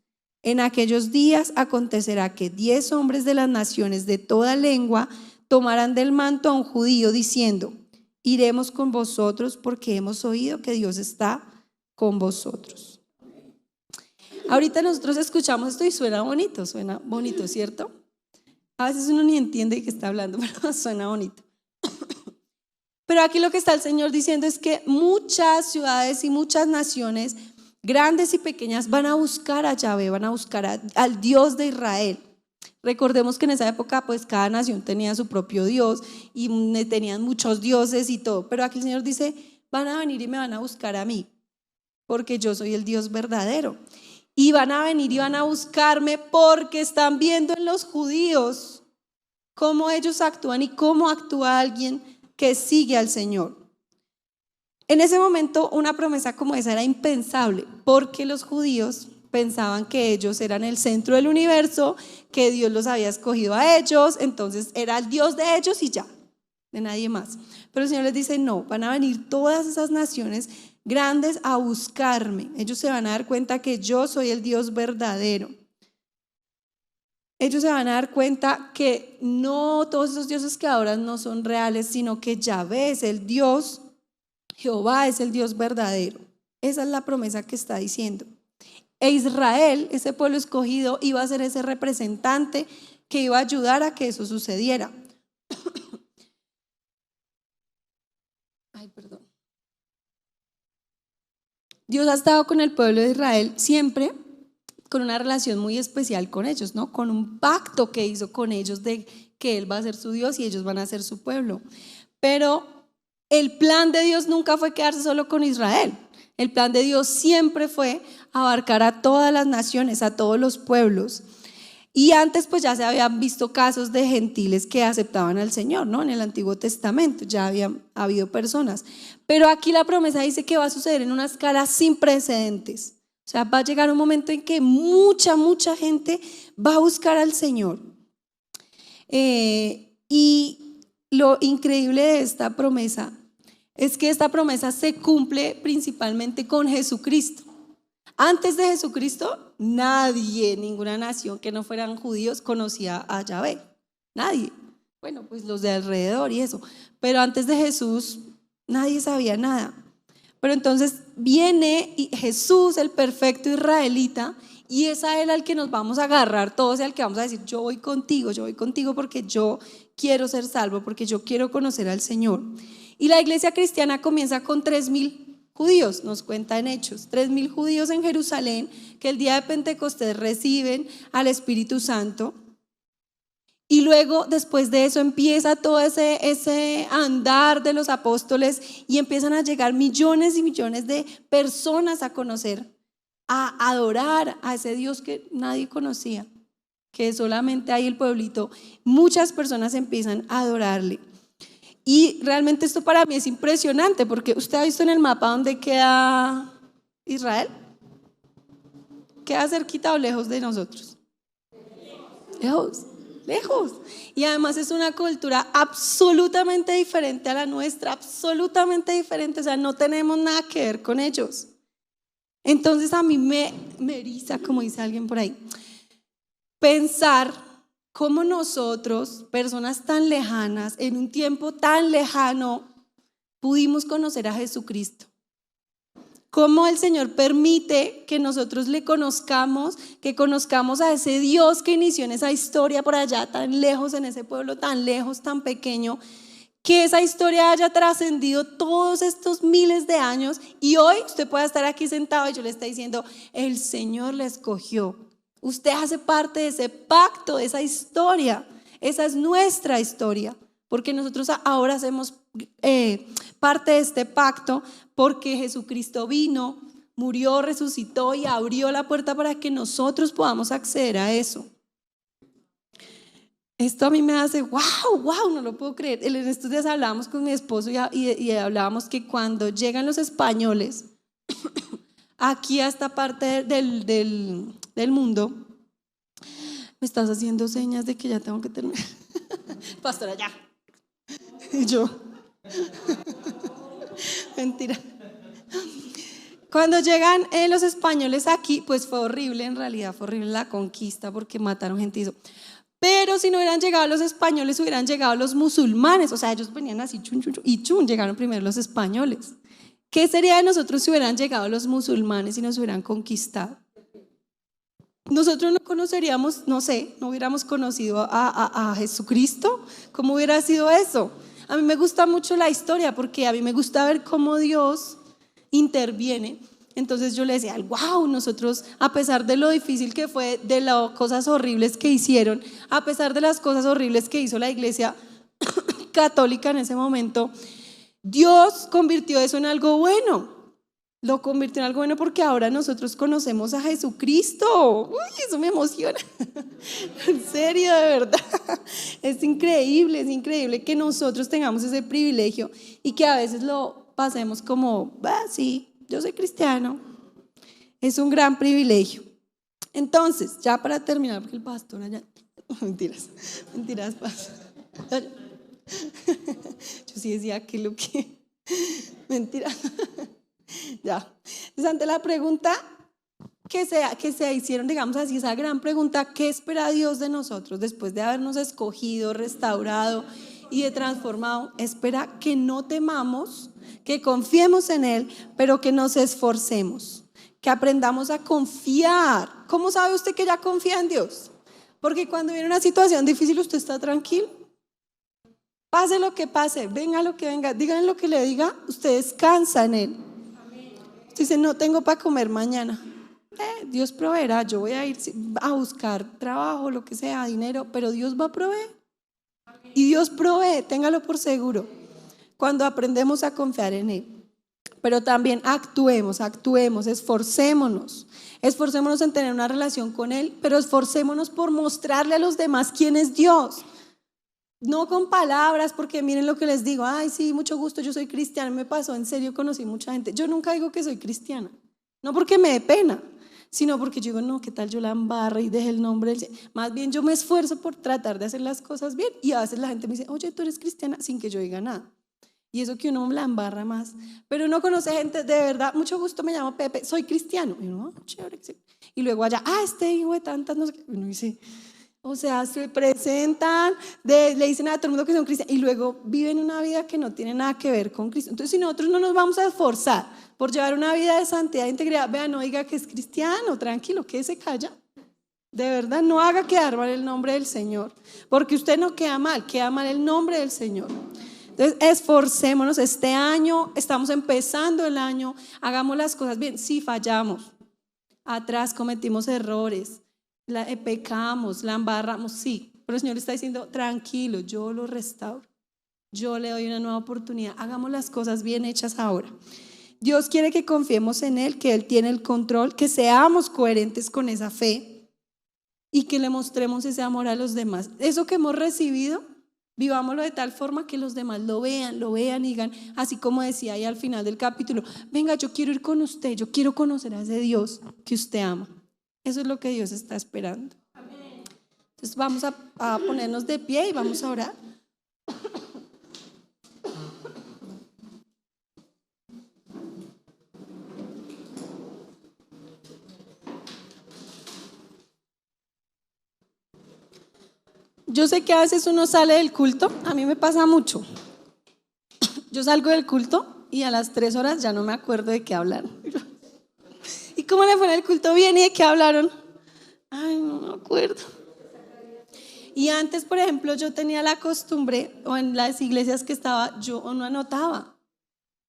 en aquellos días acontecerá que 10 hombres de las naciones de toda lengua tomarán del manto a un judío diciendo: iremos con vosotros porque hemos oído que Dios está con vosotros. Ahorita nosotros escuchamos esto y suena bonito, ¿cierto? A veces uno ni entiende de qué está hablando, pero suena bonito. Pero aquí lo que está el Señor diciendo es que muchas ciudades y muchas naciones, grandes y pequeñas, van a buscar a Yahvé, van a buscar al Dios de Israel. Recordemos que en esa época pues cada nación tenía su propio Dios y tenían muchos dioses y todo, pero aquí el Señor dice: van a venir y me van a buscar a mí, porque yo soy el Dios verdadero. Y van a venir y van a buscarme porque están viendo en los judíos cómo ellos actúan y cómo actúa alguien que sigue al Señor. En ese momento una promesa como esa era impensable, porque los judíos pensaban que ellos eran el centro del universo, que Dios los había escogido a ellos, entonces era el Dios de ellos y ya, de nadie más. Pero el Señor les dice: no, van a venir todas esas naciones grandes a buscarme. Ellos se van a dar cuenta que yo soy el Dios verdadero. Ellos se van a dar cuenta que no todos esos dioses que adoran no son reales, sino que Yahvé es el Dios, Jehová es el Dios verdadero. Esa es la promesa que está diciendo. E Israel, ese pueblo escogido, iba a ser ese representante que iba a ayudar a que eso sucediera. Dios ha estado con el pueblo de Israel siempre, con una relación muy especial con ellos, ¿no? Con un pacto que hizo con ellos de que Él va a ser su Dios y ellos van a ser su pueblo. Pero el plan de Dios nunca fue quedarse solo con Israel. El plan de Dios siempre fue abarcar a todas las naciones, a todos los pueblos. Y antes pues ya se habían visto casos de gentiles que aceptaban al Señor, ¿no? En el Antiguo Testamento ya habían habido personas. Pero aquí la promesa dice que va a suceder en una escala sin precedentes. O sea, va a llegar un momento en que mucha gente va a buscar al Señor. Y lo increíble de esta promesa es que esta promesa se cumple principalmente con Jesucristo. Antes de Jesucristo, nadie, ninguna nación que no fueran judíos conocía a Yahvé. Nadie. Bueno, pues los de alrededor y eso. Pero antes de Jesús, nadie sabía nada. Pero entonces viene Jesús, el perfecto israelita, y es a Él al que nos vamos a agarrar todos y al que vamos a decir: yo voy contigo porque yo quiero ser salvo, porque yo quiero conocer al Señor. Y la iglesia cristiana comienza con 3,000 judíos, nos cuenta en Hechos, 3,000 judíos en Jerusalén que el día de Pentecostés reciben al Espíritu Santo. Y luego después de eso empieza todo ese andar de los apóstoles y empiezan a llegar millones y millones de personas a conocer, a adorar a ese Dios que nadie conocía, que solamente hay el pueblito. Muchas personas empiezan a adorarle. Y realmente esto para mí es impresionante porque usted ha visto en el mapa dónde queda Israel. ¿Queda cerquita o lejos de nosotros? Lejos, lejos. Y además es una cultura absolutamente diferente a la nuestra, absolutamente diferente. O sea, no tenemos nada que ver con ellos. Entonces a mí me eriza, como dice alguien por ahí, pensar cómo nosotros, personas tan lejanas, en un tiempo tan lejano, pudimos conocer a Jesucristo. Cómo el Señor permite que nosotros le conozcamos, que conozcamos a ese Dios que inició en esa historia por allá tan lejos, en ese pueblo tan lejos, tan pequeño, que esa historia haya trascendido todos estos miles de años y hoy usted pueda estar aquí sentado y yo le estoy diciendo, el Señor le escogió. Usted hace parte de ese pacto, de esa historia. Esa es nuestra historia, porque nosotros ahora hacemos parte de este pacto porque Jesucristo vino, murió, resucitó y abrió la puerta para que nosotros podamos acceder a eso. Esto a mí me hace wow, no lo puedo creer. En estos días hablábamos con mi esposo y hablábamos que cuando llegan los españoles aquí a esta parte del mundo, me estás haciendo señas de que ya tengo que terminar. Pastora, ya. Y yo, mentira. Cuando llegan los españoles aquí, pues fue horrible, en realidad fue horrible la conquista porque mataron gente. Pero si no hubieran llegado los españoles, hubieran llegado los musulmanes. O sea, ellos venían así, llegaron primero los españoles. ¿Qué sería de nosotros si hubieran llegado los musulmanes y nos hubieran conquistado? Nosotros no conoceríamos, no hubiéramos conocido a Jesucristo. ¿Cómo hubiera sido eso? A mí me gusta mucho la historia porque a mí me gusta ver cómo Dios interviene. Entonces yo le decía, wow, nosotros a pesar de lo difícil que fue, de las cosas horribles que hicieron, a pesar de las cosas horribles que hizo la iglesia católica en ese momento, Dios convirtió eso en algo bueno. Lo convirtió en algo bueno porque ahora nosotros conocemos a Jesucristo. Uy, eso me emociona. En serio, de verdad. Es increíble que nosotros tengamos ese privilegio y que a veces lo pasemos como, sí, yo soy cristiano. Es un gran privilegio. Entonces, ya para terminar, porque el pastor allá, mentiras, pastor. Yo sí decía que lo que, mentira. Ya. Entonces, ante la pregunta que se hicieron, digamos así, esa gran pregunta, ¿qué espera Dios de nosotros después de habernos escogido, restaurado y de transformado? Espera que no temamos, que confiemos en Él, pero que nos esforcemos, que aprendamos a confiar. ¿Cómo sabe usted que ya confía en Dios? Porque cuando viene una situación difícil usted está tranquilo. Pase lo que pase, venga lo que venga, díganle lo que le diga, usted descansa en Él. Usted dice, no tengo para comer mañana. Dios proveerá, yo voy a ir a buscar trabajo, lo que sea, dinero, pero Dios va a proveer. Y Dios provee, téngalo por seguro. Cuando aprendemos a confiar en Él. Pero también actuemos, esforcémonos en tener una relación con Él, pero esforcémonos por mostrarle a los demás quién es Dios. No con palabras, porque miren lo que les digo, ay sí, mucho gusto, yo soy cristiana, me pasó, en serio conocí mucha gente, yo nunca digo que soy cristiana, no porque me dé pena, sino porque yo digo, no, ¿qué tal yo la embarre y deje el nombre del Señor? Más bien yo me esfuerzo por tratar de hacer las cosas bien y a veces la gente me dice, oye, tú eres cristiana, sin que yo diga nada. Y eso que uno la embarra más. Pero uno conoce gente de verdad, mucho gusto, me llamo Pepe, soy cristiano. Y uno, chévere. Y luego allá, este hijo de tantas, no sé qué. Uno dice, o sea, se presentan, le dicen a todo el mundo que son cristianos y luego viven una vida que no tiene nada que ver con Cristo. Entonces, si nosotros no nos vamos a esforzar por llevar una vida de santidad e integridad, vean, no diga que es cristiano, tranquilo, que se calla. De verdad, no haga quedar mal el nombre del Señor, porque usted no queda mal el nombre del Señor. Entonces, esforcémonos. Este año, estamos empezando el año, hagamos las cosas bien. Sí, fallamos, atrás cometimos errores, pecamos, la embarramos, sí, pero el Señor está diciendo, tranquilo, yo lo restauro, yo le doy una nueva oportunidad, hagamos las cosas bien hechas ahora. Dios quiere que confiemos en Él, que Él tiene el control, que seamos coherentes con esa fe y que le mostremos ese amor a los demás. Eso que hemos recibido Vivámoslo de tal forma que los demás lo vean y digan, así como decía ahí al final del capítulo, venga, yo quiero ir con usted, yo quiero conocer a ese Dios que usted ama. Eso es lo que Dios está esperando. Entonces vamos a ponernos de pie y vamos a orar. Yo sé que a veces uno sale del culto, a mí me pasa mucho. Yo salgo del culto y a las 3 horas ya no me acuerdo de qué hablaron. ¿Y cómo le fue en el culto? Bien, ¿y de qué hablaron? Ay, no me acuerdo. Y antes, por ejemplo, yo tenía la costumbre, o en las iglesias que estaba, yo no anotaba.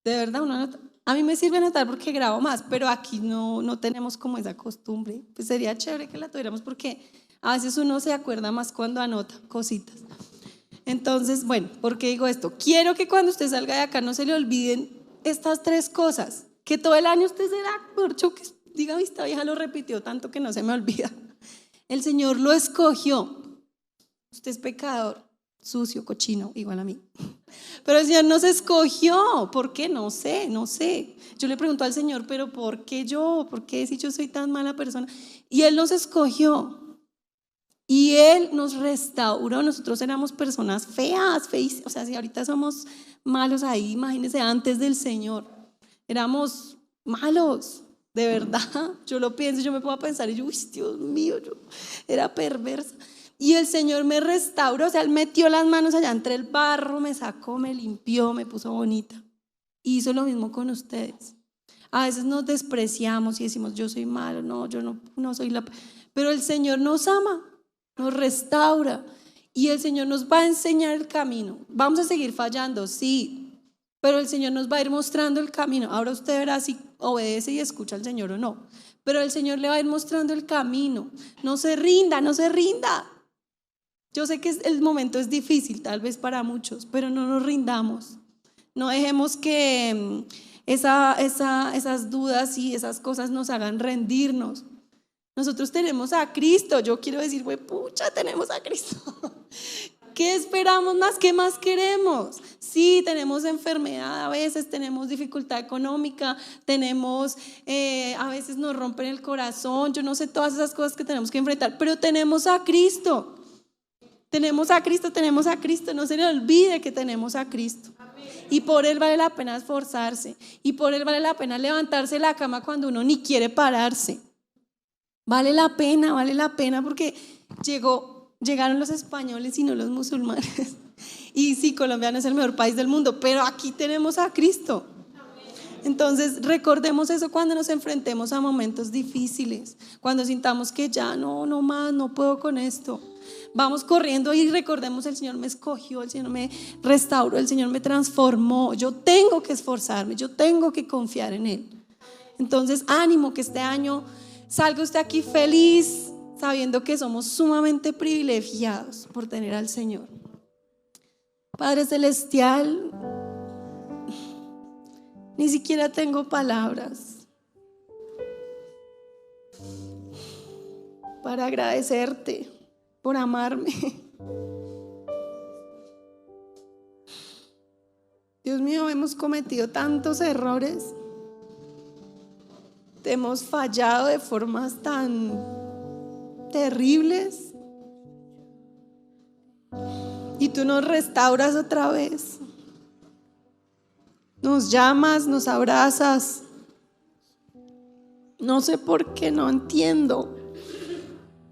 De verdad, uno anota. A mí me sirve anotar porque grabo más, pero aquí no tenemos como esa costumbre. Pues sería chévere que la tuviéramos porque a veces uno se acuerda más cuando anota cositas. Entonces, bueno, ¿por qué digo esto? Quiero que cuando usted salga de acá no se le olviden estas 3 cosas. Que todo el año usted será, por que diga, esta vieja lo repitió tanto que no se me olvida. El Señor lo escogió. Usted es pecador, sucio, cochino, igual a mí. Pero el Señor nos escogió. ¿Por qué? No sé. Yo le pregunto al Señor, ¿pero por qué yo? ¿Por qué si yo soy tan mala persona? Y Él nos escogió. Y Él nos restauró. Nosotros éramos personas feas. O sea, si ahorita somos malos ahí, imagínense antes del Señor. Éramos malos, de verdad. Yo lo pienso, yo me puedo pensar y yo, uy, Dios mío, yo era perversa. Y el Señor me restauró, o sea, Él metió las manos allá entre el barro, me sacó, me limpió, me puso bonita. Y hizo lo mismo con ustedes. A veces nos despreciamos y decimos, yo soy malo, no, yo no soy la... Pero el Señor nos ama, nos restaura y el Señor nos va a enseñar el camino. Vamos a seguir fallando, sí, pero el Señor nos va a ir mostrando el camino. Ahora usted verá si obedece y escucha al Señor o no, pero el Señor le va a ir mostrando el camino. No se rinda. Yo sé que el momento es difícil, tal vez para muchos, pero no nos rindamos. No dejemos que esas dudas y esas cosas nos hagan rendirnos. Nosotros tenemos a Cristo. Yo quiero decir, pucha, tenemos a Cristo. ¿Qué esperamos más? ¿Qué más queremos? Sí, tenemos enfermedad, a veces tenemos dificultad económica, a veces nos rompen el corazón, yo no sé, todas esas cosas que tenemos que enfrentar, pero tenemos a Cristo. Tenemos a Cristo, no se le olvide que tenemos a Cristo. Y por Él vale la pena esforzarse, y por Él vale la pena levantarse de la cama cuando uno ni quiere pararse. Vale la pena porque llegaron los españoles y no los musulmanes. Y sí, Colombia no es el mejor país del mundo, pero aquí tenemos a Cristo. Entonces recordemos eso cuando nos enfrentemos a momentos difíciles, cuando sintamos que ya no más, no puedo con esto. Vamos corriendo y recordemos, el Señor me escogió, el Señor me restauró, el Señor me transformó. Yo tengo que esforzarme, yo tengo que confiar en Él. Entonces ánimo, que este año salga usted aquí feliz, sabiendo que somos sumamente privilegiados por tener al Señor. Padre Celestial, ni siquiera tengo palabras para agradecerte por amarme. Dios mío, hemos cometido tantos errores, te hemos fallado de formas tan terribles y tú nos restauras otra vez. Nos llamas, nos abrazas. No sé por qué, no entiendo,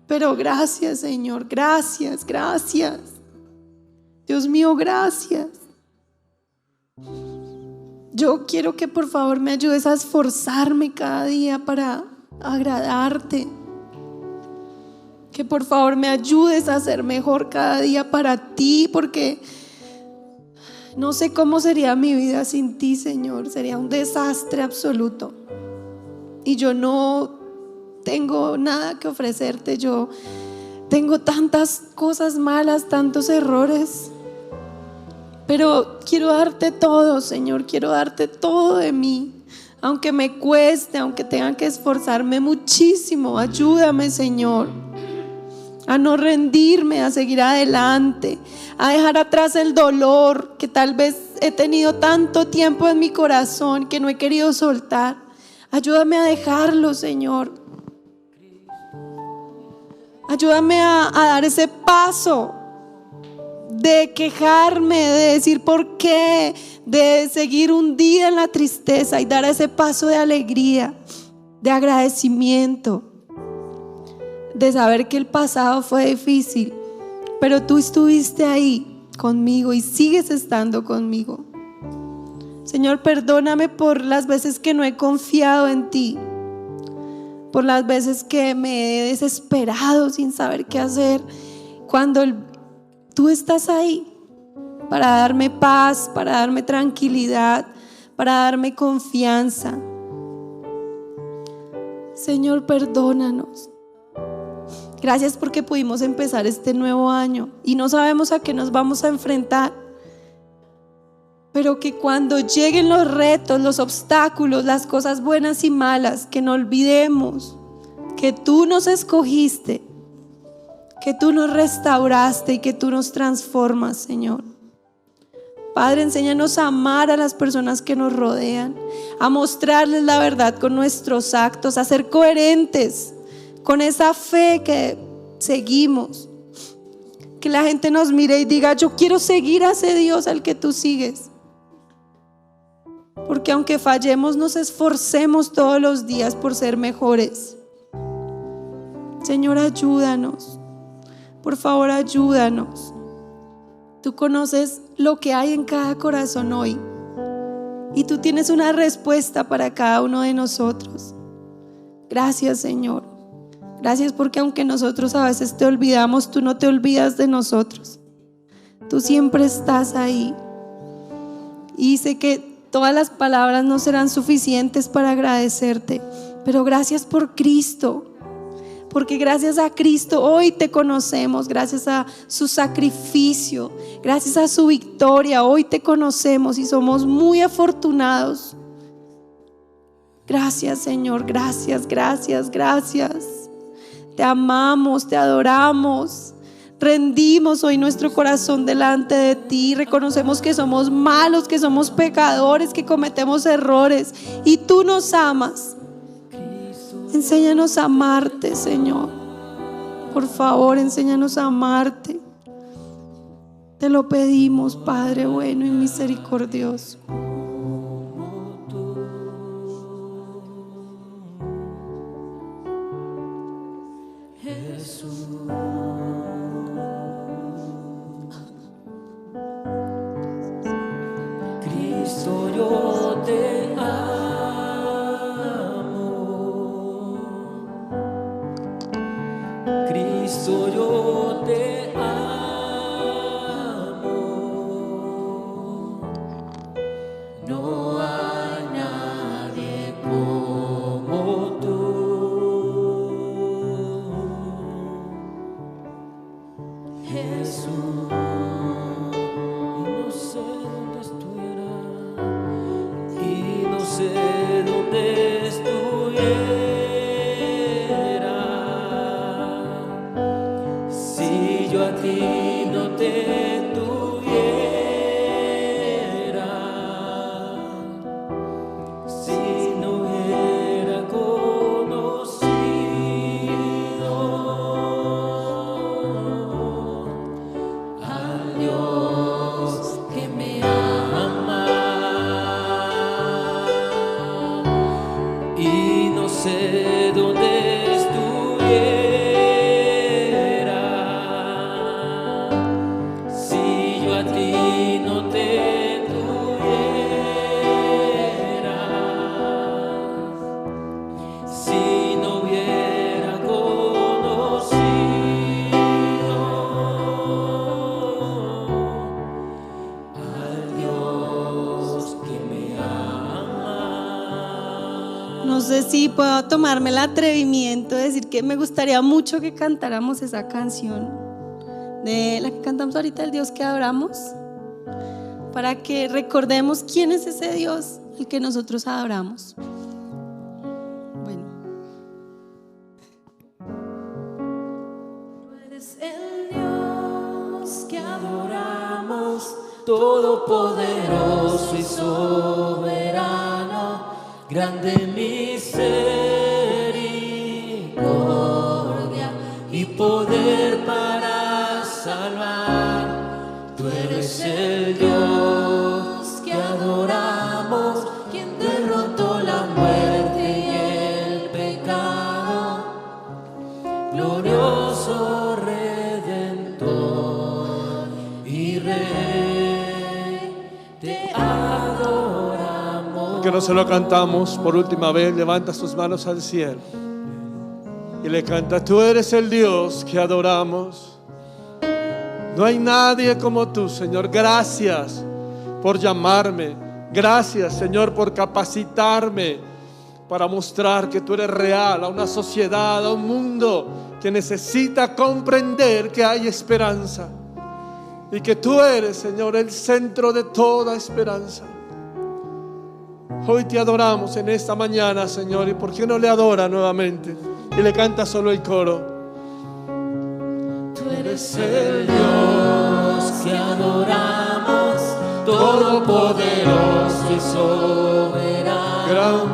pero gracias, Señor, gracias. Dios mío, gracias. Yo quiero que por favor me ayudes a esforzarme cada día para agradarte. Que por favor me ayudes a ser mejor cada día para ti, porque no sé cómo sería mi vida sin ti, Señor. Sería un desastre absoluto. Y yo no tengo nada que ofrecerte. Yo tengo tantas cosas malas, tantos errores. Pero quiero darte todo, Señor. Quiero darte todo de mí. Aunque me cueste, aunque tenga que esforzarme muchísimo. Ayúdame, Señor. a no rendirme, a seguir adelante, a dejar atrás el dolor que tal vez he tenido tanto tiempo en mi corazón que no he querido soltar. Ayúdame a dejarlo, Señor. Ayúdame a dar ese paso de quejarme, de decir por qué, de seguir hundida en la tristeza y dar ese paso de alegría, de agradecimiento, de saber que el pasado fue difícil, pero tú estuviste ahí conmigo y sigues estando conmigo. Señor, perdóname por las veces que no he confiado en ti, por las veces que me he desesperado sin saber qué hacer, cuando tú estás ahí para darme paz, para darme tranquilidad, para darme confianza. Señor, perdónanos. Gracias porque pudimos empezar este nuevo año y no sabemos a qué nos vamos a enfrentar, pero que cuando lleguen los retos, los obstáculos, las cosas buenas y malas, que no olvidemos que tú nos escogiste, que tú nos restauraste y que tú nos transformas, Señor. Padre, enséñanos a amar a las personas que nos rodean, a mostrarles la verdad con nuestros actos, a ser coherentes con esa fe que seguimos. Que la gente nos mire y diga: yo quiero seguir a ese Dios al que tú sigues. Porque aunque fallemos, nos esforcemos todos los días por ser mejores. Señor, ayúdanos. Por favor, ayúdanos. Tú conoces lo que hay en cada corazón hoy y tú tienes una respuesta para cada uno de nosotros. Gracias, Señor. Gracias porque aunque nosotros a veces te olvidamos, tú no te olvidas de nosotros. Tú siempre estás ahí. Y sé que todas las palabras no serán suficientes para agradecerte, pero gracias por Cristo. Porque gracias a Cristo hoy te conocemos, gracias a su sacrificio, gracias a su victoria, hoy te conocemos y somos muy afortunados. Gracias, Señor, gracias, gracias, gracias. Te amamos, te adoramos. Rendimos hoy nuestro corazón delante de ti. Reconocemos que somos malos, que somos pecadores, que cometemos errores y tú nos amas. Enséñanos a amarte, Señor. Por favor, enséñanos a amarte. Te lo pedimos, Padre bueno y misericordioso. Cristo, yo te amo. Cristo, yo te amo. No hay nadie como tú. Jesús. Donde estuviera, si yo a ti no te tuviera, si no hubiera conocido al Dios que me ama. Y no sé dónde estuviera, si yo a ti no te tuviera, si no hubiera conocido al Dios que me ama. No sé si puedo tomarme el atrevimiento de decir que me gustaría mucho que cantáramos esa canción de la que cantamos ahorita, el Dios que adoramos, para que recordemos quién es ese Dios el que nosotros adoramos. Bueno. todopoderoso y soberano, grande misericordia y poder para salvar. Tú eres el Dios que adoramos, quien derrotó la muerte y el pecado, glorioso Redentor y Rey, te adoramos. Que no se lo cantamos por última vez, levanta tus manos al cielo y le canta: tú eres el Dios que adoramos. No hay nadie como tú, Señor. Gracias por llamarme. Gracias, Señor, por capacitarme para mostrar que tú eres real a una sociedad, a un mundo que necesita comprender que hay esperanza y que tú eres, Señor, el centro de toda esperanza. Hoy te adoramos en esta mañana, Señor. ¿Y por qué no le adora nuevamente? Y le canta solo el coro. Tú eres el Dios que adoramos, todopoderoso y soberano,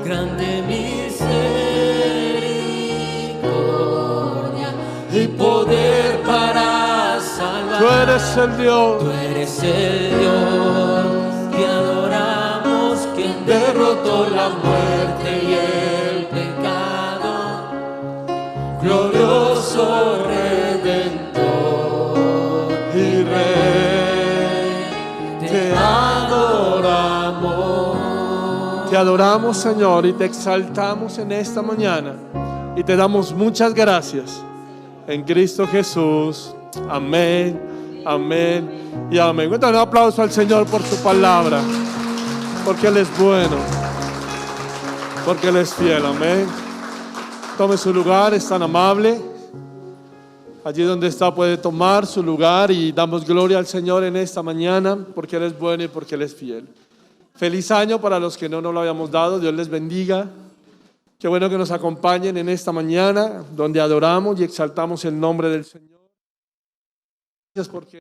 grande misericordia y poder para salvar. Tú eres el Dios. Tú eres el Dios que adoramos, quien derrotó la muerte y el pecado, glorioso Redentor y Rey, te adoramos. Te adoramos, Señor, y te exaltamos en esta mañana y te damos muchas gracias en Cristo Jesús. Amén, amén y amén. Cuéntale un aplauso al Señor por su palabra, porque Él es bueno, porque Él es fiel. Amén. Tome su lugar, es tan amable. Allí donde está puede tomar su lugar y damos gloria al Señor en esta mañana porque Él es bueno y porque Él es fiel. Feliz año para los que no nos lo habíamos dado. Dios les bendiga. Qué bueno que nos acompañen en esta mañana donde adoramos y exaltamos el nombre del Señor. Gracias porque